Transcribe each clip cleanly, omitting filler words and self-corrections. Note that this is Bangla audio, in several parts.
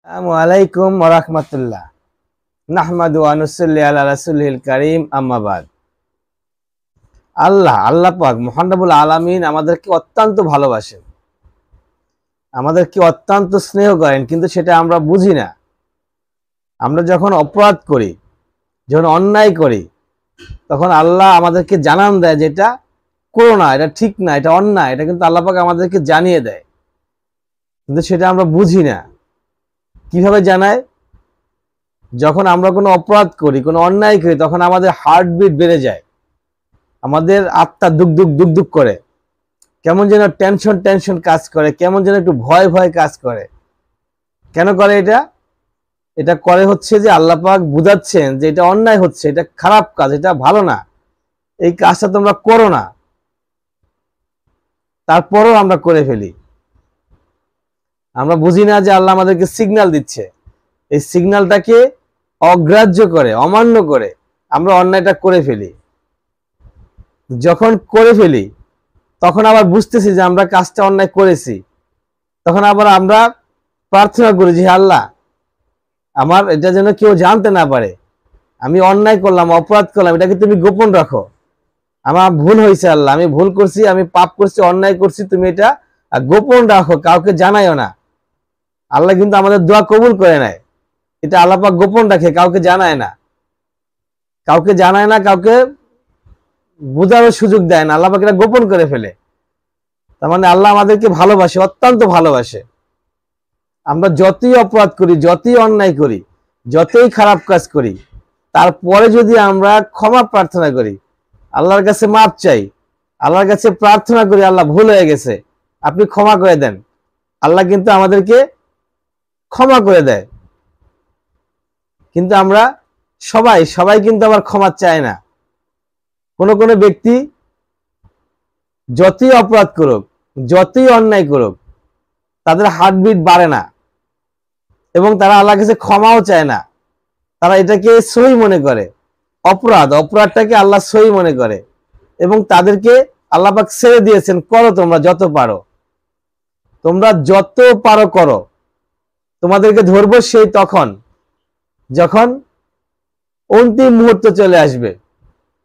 আসসালামু আলাইকুম ওয়া রাহমাতুল্লাহ। নাহমাদু ওয়া নুসাল্লি আলা রাসূলিল কারীম, আম্মা বাদ। আল্লাহ পাক মহান রব্বুল আলামিন আমাদেরকে অত্যন্ত ভালোবাসেন, আমাদেরকে অত্যন্ত স্নেহ করেন, কিন্তু সেটা আমরা বুঝি না। আমরা যখন অপরাধ করি, যখন অন্যায় করি, তখন আল্লাহ আমাদেরকে জানান দেয় যে এটা করো না, এটা ঠিক না, এটা অন্যায়। এটা কিন্তু আল্লাহ পাক আমাদেরকে জানিয়ে দেয়, কিন্তু সেটা আমরা বুঝি না। কিভাবে জানায়? যখন আমরা কোনো অপরাধ করি, কোনো অন্যায় করি, তখন আমাদের হার্টবিট বেড়ে যায়, আমাদের আত্মা দুক দুক দুক দুক করে, কেমন যেন টেনশন টেনশন কাজ করে, কেমন যেন একটু ভয় ভয় কাজ করে। কেন করে এটা? এটা করে হচ্ছে যে আল্লাহ পাক বুঝাচ্ছেন যে এটা অন্যায় হচ্ছে, এটা খারাপ কাজ, এটা ভালো না, এই কাজটা তোমরা করো না। তারপরও আমরা করে ফেলি। আমরা বুঝি না যে আল্লাহ আমাদেরকে সিগন্যাল দিচ্ছে, এই সিগন্যালটাকে অগ্রাহ্য করে, অমান্য করে আমরা অন্যায়টা করে ফেলি। যখন করে ফেলি তখন আবার বুঝতেছি যে আমরা কাজটা অন্যায় করেছি, তখন আবার আমরা প্রার্থনা করি যে আল্লাহ, আমার এটা যেন কেউ জানতে না পারে, আমি অন্যায় করলাম, অপরাধ করলাম, এটাকে তুমি গোপন রাখো, আমার ভুল হয়েছে আল্লাহ, আমি ভুল করছি, আমি পাপ করছি, অন্যায় করছি, তুমি এটা গোপন রাখো, কাউকে জানাইও না। আল্লাহ কিন্তু আমাদের দোয়া কবুল করে নেয়। এটা আল্লাহ পাক গোপন রাখে, কাউকে জানায় না, কাউকে জানায় না, কাউকে বোঝারও সুযোগ দেয় না, আল্লাহ পাক এটা গোপন করে ফেলে। তার মানে আল্লাহ আমাদেরকে ভালোবাসে, অত্যন্ত ভালোবাসে। আমরা যতই অপরাধ করি, যতই অন্যায় করি, যতই খারাপ কাজ করি, তারপরে যদি আমরা ক্ষমা প্রার্থনা করি, আল্লাহর কাছে মাপ চাই, আল্লাহর কাছে প্রার্থনা করি, আল্লাহ ভুল হয়ে গেছে, আপনি ক্ষমা করে দেন, আল্লাহ কিন্তু আমাদেরকে ক্ষমা করে দেয়। কিন্তু আমরা সবাই কিন্তু আবার ক্ষমা চায় না। কোনো কোনো ব্যক্তি যতই অপরাধ করুক, যতই অন্যায় করুক, তাদের হার্টবিট বাড়ে না এবং তারা আল্লাহর কাছে ক্ষমাও চায় না। তারা এটাকে সহি মনে করে, অপরাধটাকে আল্লাহ সহি মনে করে, এবং তাদেরকে আল্লাহ পাক ছেড়ে দিয়েছেন, করো তোমরা যত পারো, তোমরা যত পারো করো, তোমাদেরকে ধরবো সেই তখন যখন অন্তিম মুহূর্ত চলে আসবে,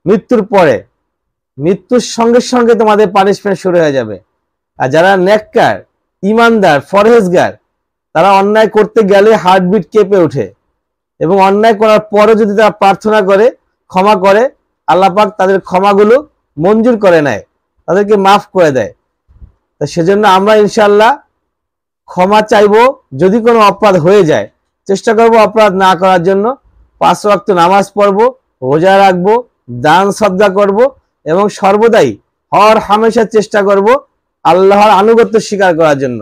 মৃত্যুর পরে, মৃত্যুর সঙ্গে সঙ্গে তোমাদের পানিশমেন্ট শুরু হয়ে যাবে। আর যারা নেককার, ইমানদার, ফরহেজগার, তারা অন্যায় করতে গেলে হার্টবিট কেঁপে ওঠে, এবং অন্যায় করার পরে যদি তারা প্রার্থনা করে, ক্ষমা করে, আল্লাহ পাক তাদের ক্ষমাগুলো মঞ্জুর করে নেয়, তাদেরকে মাফ করে দেয়। তা সেজন্য আমরা ইনশাআল্লাহ ক্ষমা চাইবো। যদি কোনো অপরাধ হয়ে যায়, চেষ্টা করব অপরাধ না করার জন্য, 5 ওয়াক্ত নামাজ পড়বো, রোজা রাখবো, দান সদকা করব, এবং সর্বদাই হর হামেশা চেষ্টা করব আল্লাহর আনুগত্য স্বীকার করার জন্য,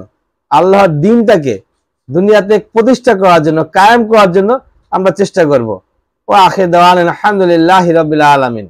আল্লাহর দ্বীনটাকে দুনিয়াতে প্রতিষ্ঠা করার জন্য, কায়েম করার জন্য আমরা চেষ্টা করব। ওয়া আখির দাওয়ানা আলহামদুলিল্লাহি রাব্বিল আলামিন।